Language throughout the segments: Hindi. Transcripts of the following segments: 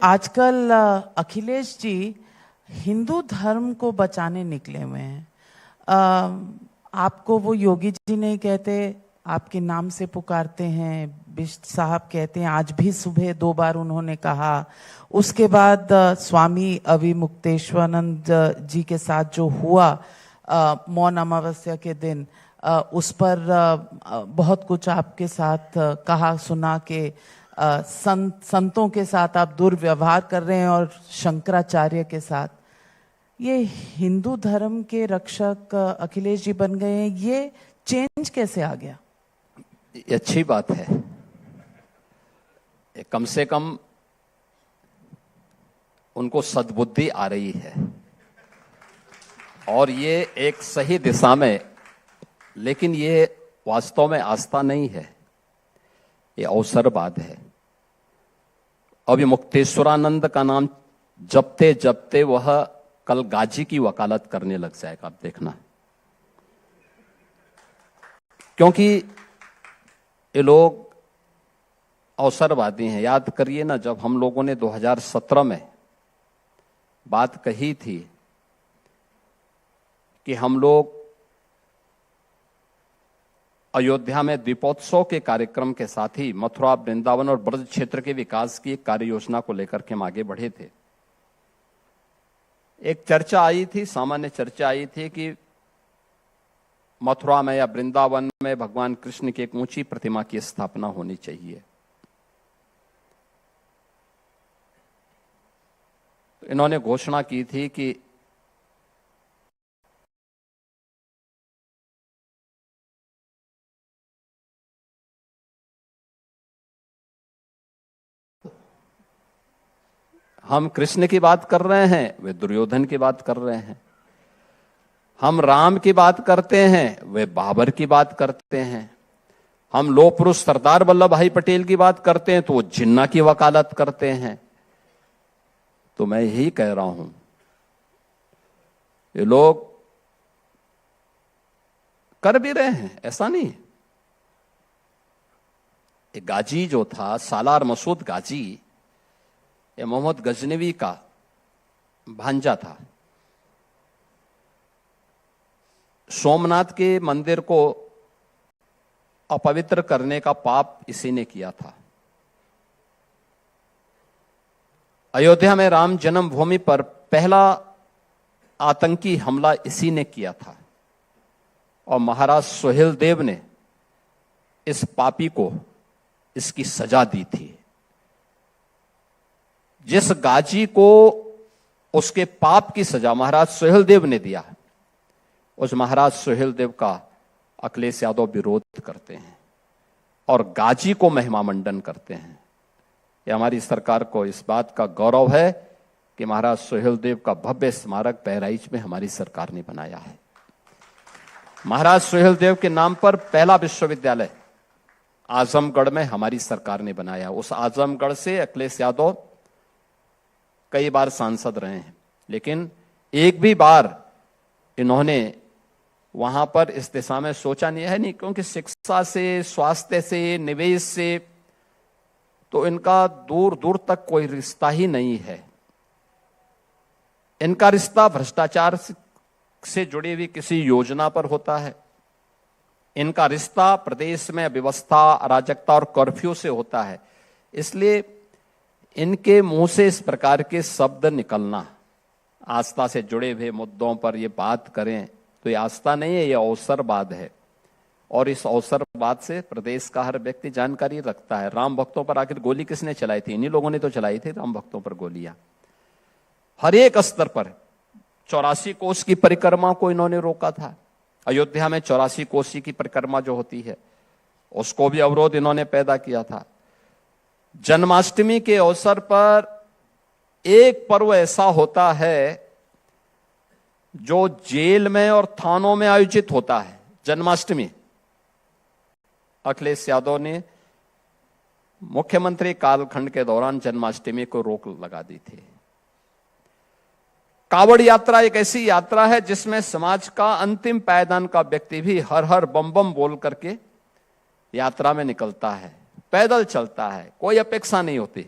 आजकल अखिलेश जी हिंदू धर्म को बचाने निकले हुए हैं। आपको वो योगी जी नहीं कहते, आपके नाम से पुकारते हैं, बिष्ट साहब कहते हैं। आज भी सुबह 2 बार उन्होंने कहा। उसके बाद स्वामी अविमुक्तेश्वरानंद जी के साथ जो हुआ मौन अमावस्या के दिन, उस पर बहुत कुछ आपके साथ कहा सुना के संतों के साथ आप दुर्व्यवहार कर रहे हैं और शंकराचार्य के साथ। ये हिंदू धर्म के रक्षक अखिलेश जी बन गए हैं, ये चेंज कैसे आ गया? ये अच्छी बात है। कम से कम उनको सद्बुद्धि आ रही है और ये एक सही दिशा में, लेकिन ये वास्तव में आस्था नहीं है, ये अवसरवाद है। अविमुक्तेश्वरानंद का नाम जपते जपते वह कल गाजी की वकालत करने लग जाएगा, आप देखना। क्योंकि ये लोग अवसरवादी हैं। याद करिए ना, जब हम लोगों ने 2017 में बात कही थी कि हम लोग अयोध्या में दीपोत्सव के कार्यक्रम के साथ ही मथुरा, वृंदावन और ब्रज क्षेत्र के विकास की एक कार्य योजना को लेकर के हम आगे बढ़े थे। एक चर्चा आई थी, सामान्य चर्चा आई थी कि मथुरा में या वृंदावन में भगवान कृष्ण की एक ऊंची प्रतिमा की स्थापना होनी चाहिए। तो इन्होंने घोषणा की थी कि हम कृष्ण की बात कर रहे हैं, वे दुर्योधन की बात कर रहे हैं। हम राम की बात करते हैं, वे बाबर की बात करते हैं। हम लोह पुरुष सरदार वल्लभ भाई पटेल की बात करते हैं तो वो जिन्ना की वकालत करते हैं। तो मैं यही कह रहा हूं, ये लोग कर भी रहे हैं, ऐसा नहीं। ये गाजी जो था, सालार मसूद गाजी, ये मोहम्मद गजनवी का भांजा था। सोमनाथ के मंदिर को अपवित्र करने का पाप इसी ने किया था। अयोध्या में राम जन्मभूमि पर पहला आतंकी हमला इसी ने किया था और महाराज सोहेल देव ने इस पापी को इसकी सजा दी थी। जिस गाजी को उसके पाप की सजा महाराज सोहेल देव ने दिया, उस महाराज सोहेल देव का अखिलेश यादव विरोध करते हैं और गाजी को महिमा मंडन करते हैं। यह हमारी सरकार को इस बात का गौरव है कि महाराज सोहेल देव का भव्य स्मारक बहराइच में हमारी सरकार ने बनाया है। महाराज सोहेल देव के नाम पर पहला विश्वविद्यालय आजमगढ़ में हमारी सरकार ने बनाया। उस आजमगढ़ से अखिलेश यादव कई बार सांसद रहे हैं, लेकिन एक भी बार इन्होंने वहां पर इस दिशा में सोचा नहीं है। नहीं, क्योंकि शिक्षा से, स्वास्थ्य से, निवेश से तो इनका दूर दूर तक कोई रिश्ता ही नहीं है। इनका रिश्ता भ्रष्टाचार से जुड़ी हुई किसी योजना पर होता है। इनका रिश्ता प्रदेश में व्यवस्था, अराजकता और कर्फ्यू से होता है। इसलिए इनके मुंह से इस प्रकार के शब्द निकलना, आस्था से जुड़े हुए मुद्दों पर ये बात करें, तो ये आस्था नहीं है, ये अवसरवाद है। और इस अवसरवाद से प्रदेश का हर व्यक्ति जानकारी रखता है। राम भक्तों पर आखिर गोली किसने चलाई थी? इन्हीं लोगों ने तो चलाई थी राम भक्तों पर गोलियां। हर एक स्तर पर 84 कोस की परिक्रमा को इन्होंने रोका था। अयोध्या में 84 कोसी की परिक्रमा जो होती है, उसको भी अवरोध इन्होंने पैदा किया था। जन्माष्टमी के अवसर पर एक पर्व ऐसा होता है जो जेल में और थानों में आयोजित होता है, जन्माष्टमी। अखिलेश यादव ने मुख्यमंत्री कालखंड के दौरान जन्माष्टमी को रोक लगा दी थी। कावड़ यात्रा एक ऐसी यात्रा है जिसमें समाज का अंतिम पायदान का व्यक्ति भी हर हर बम बम बोल करके यात्रा में निकलता है, पैदल चलता है, कोई अपेक्षा नहीं होती।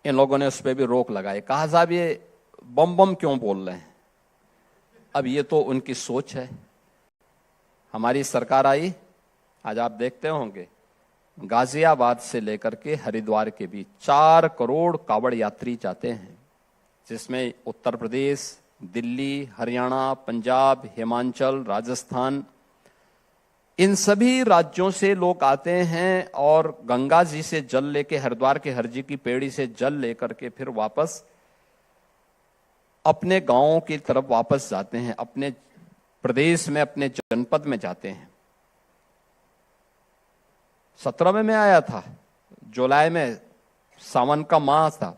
इन लोगों ने उस पर भी रोक लगाई, कहा साहब ये बम बम क्यों बोल रहे हैं। अब ये तो उनकी सोच है। हमारी सरकार आई, आज आप देखते होंगे गाजियाबाद से लेकर के हरिद्वार के बीच 4 करोड़ कावड़ यात्री जाते हैं, जिसमें उत्तर प्रदेश, दिल्ली, हरियाणा, पंजाब, हिमाचल, राजस्थान, इन सभी राज्यों से लोग आते हैं और गंगा जी से जल लेके, हरिद्वार के हर जी की पेड़ी से जल लेकर के फिर वापस अपने गांवों की तरफ वापस जाते हैं, अपने प्रदेश में, अपने जनपद में जाते हैं। 17 में मैं आया था, जुलाई में, सावन का माह था,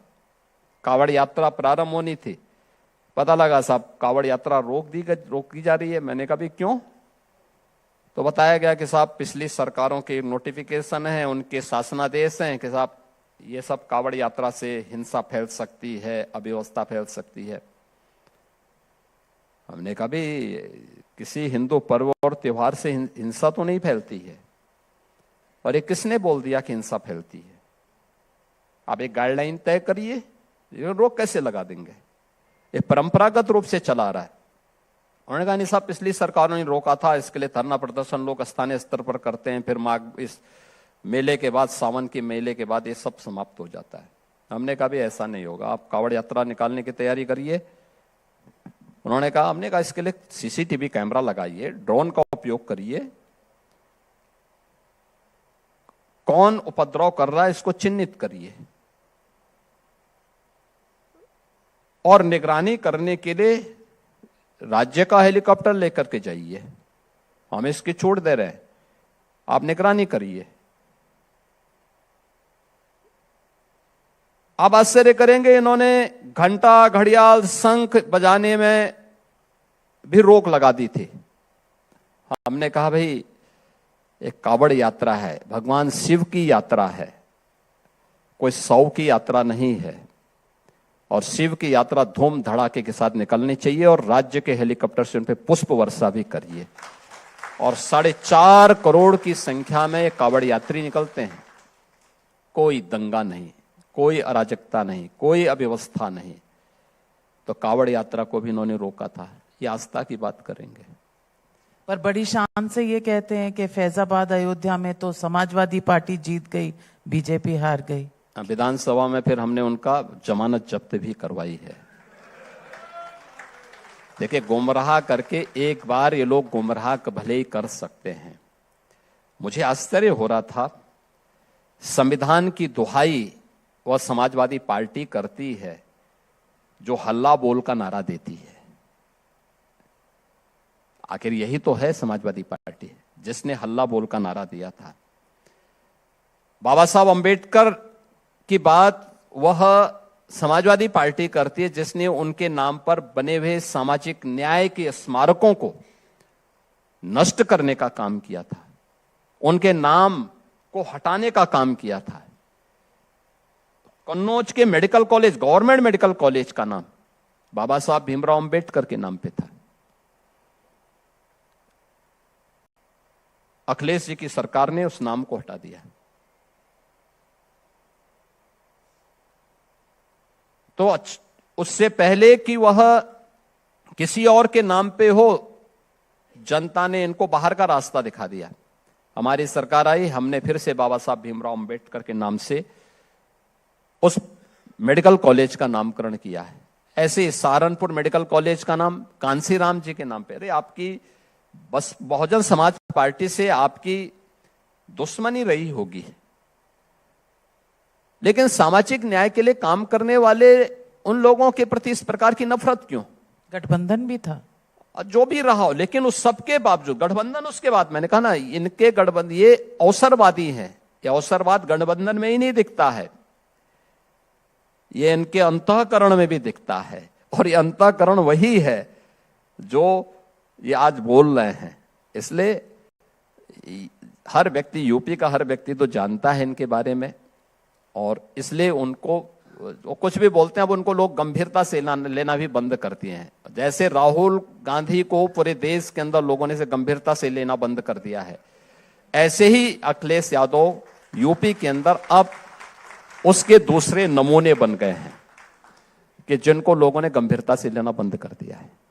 कावड़ यात्रा प्रारंभ होनी थी। पता लगा साहब कावड़ यात्रा रोक दी जा रही है। मैंने कहा भी क्यों? तो बताया गया कि साहब पिछली सरकारों के नोटिफिकेशन है, उनके शासनादेश हैं कि साहब ये सब कावड़ यात्रा से हिंसा फैल सकती है, अव्यवस्था फैल सकती है। हमने कहा भी किसी हिंदू पर्व और त्योहार से हिंसा तो नहीं फैलती है, और ये किसने बोल दिया कि हिंसा फैलती है? आप एक गाइडलाइन तय करिए, रोक कैसे लगा देंगे? ये परंपरागत रूप से चला रहा है। उन्होंने कहा नहीं साहब पिछली सरकारों ने रोका था, इसके लिए धरना प्रदर्शन लोग स्थानीय स्तर पर करते हैं, फिर माघ इस मेले के बाद, सावन के मेले के बाद ये सब समाप्त हो जाता है। हमने कहा भी ऐसा नहीं होगा, आप कावड़ यात्रा निकालने की तैयारी करिए। उन्होंने कहा, हमने कहा इसके लिए सीसीटीवी कैमरा लगाइए, ड्रोन का उपयोग करिए, कौन उपद्रव कर रहा है इसको चिन्हित करिए, और निगरानी करने के लिए राज्य का हेलीकॉप्टर लेकर के जाइए। हम इसकी छूट दे रहे हैं, आप निगरानी करिए। आप आश्चर्य करेंगे, इन्होंने घंटा, घड़ियाल, शंख बजाने में भी रोक लगा दी थी। हमने कहा भाई एक कावड़ यात्रा है, भगवान शिव की यात्रा है, कोई 100 की यात्रा नहीं है, और शिव की यात्रा धूम धड़ाके के साथ निकलनी चाहिए, और राज्य के हेलीकॉप्टर से उन पे पुष्प वर्षा भी करिए। और 4.5 करोड़ की संख्या में कावड़ यात्री निकलते हैं, कोई दंगा नहीं, कोई अराजकता नहीं, कोई अव्यवस्था नहीं। तो कावड़ यात्रा को भी इन्होंने रोका था। ये आस्था की बात करेंगे। पर बड़ी शान से ये कहते हैं कि फैजाबाद, अयोध्या में तो समाजवादी पार्टी जीत गई, बीजेपी हार गई। विधानसभा में फिर हमने उनका जमानत जब्त भी करवाई है। देखिए, गुमराह करके एक बार ये लोग गुमराह भले ही कर सकते हैं। मुझे आश्चर्य हो रहा था, संविधान की दुहाई वह समाजवादी पार्टी करती है जो हल्ला बोल का नारा देती है। आखिर यही तो है समाजवादी पार्टी, जिसने हल्ला बोल का नारा दिया था। बाबा साहब अंबेडकर की बात वह समाजवादी पार्टी करती है जिसने उनके नाम पर बने हुए सामाजिक न्याय के स्मारकों को नष्ट करने का काम किया था, उनके नाम को हटाने का काम किया था। कन्नौज के medical college, government medical college का नाम बाबा साहब भीमराव अंबेडकर के नाम पे था। अखिलेश जी की सरकार ने उस नाम को हटा दिया। तो उससे पहले कि वह किसी और के नाम पे हो, जनता ने इनको बाहर का रास्ता दिखा दिया। हमारी सरकार आई, हमने फिर से बाबा साहब भीमराव अंबेडकर के नाम से उस मेडिकल कॉलेज का नामकरण किया है। ऐसे सहारनपुर मेडिकल कॉलेज का नाम कांसीराम जी के नाम पे। अरे आपकी बस बहुजन समाज पार्टी से आपकी दुश्मनी रही होगी, लेकिन सामाजिक न्याय के लिए काम करने वाले उन लोगों के प्रति इस प्रकार की नफरत क्यों? गठबंधन भी था, जो भी रहा हो, लेकिन उस सबके बावजूद गठबंधन, उसके बाद मैंने कहा ना, इनके गठबंधन ये अवसरवादी हैं। ये अवसरवाद गठबंधन में ही नहीं दिखता है, ये इनके अंतःकरण में भी दिखता है। और ये अंतःकरण वही है जो ये आज बोल रहे हैं। इसलिए हर व्यक्ति, यूपी का हर व्यक्ति तो जानता है इनके बारे में, और इसलिए उनको वो कुछ भी बोलते हैं अब उनको लोग गंभीरता से लेना भी बंद कर दिए हैं। जैसे राहुल गांधी को पूरे देश के अंदर लोगों ने से गंभीरता से लेना बंद कर दिया है, ऐसे ही अखिलेश यादव यूपी के अंदर अब उसके दूसरे नमूने बन गए हैं कि जिनको लोगों ने गंभीरता से लेना बंद कर दिया है।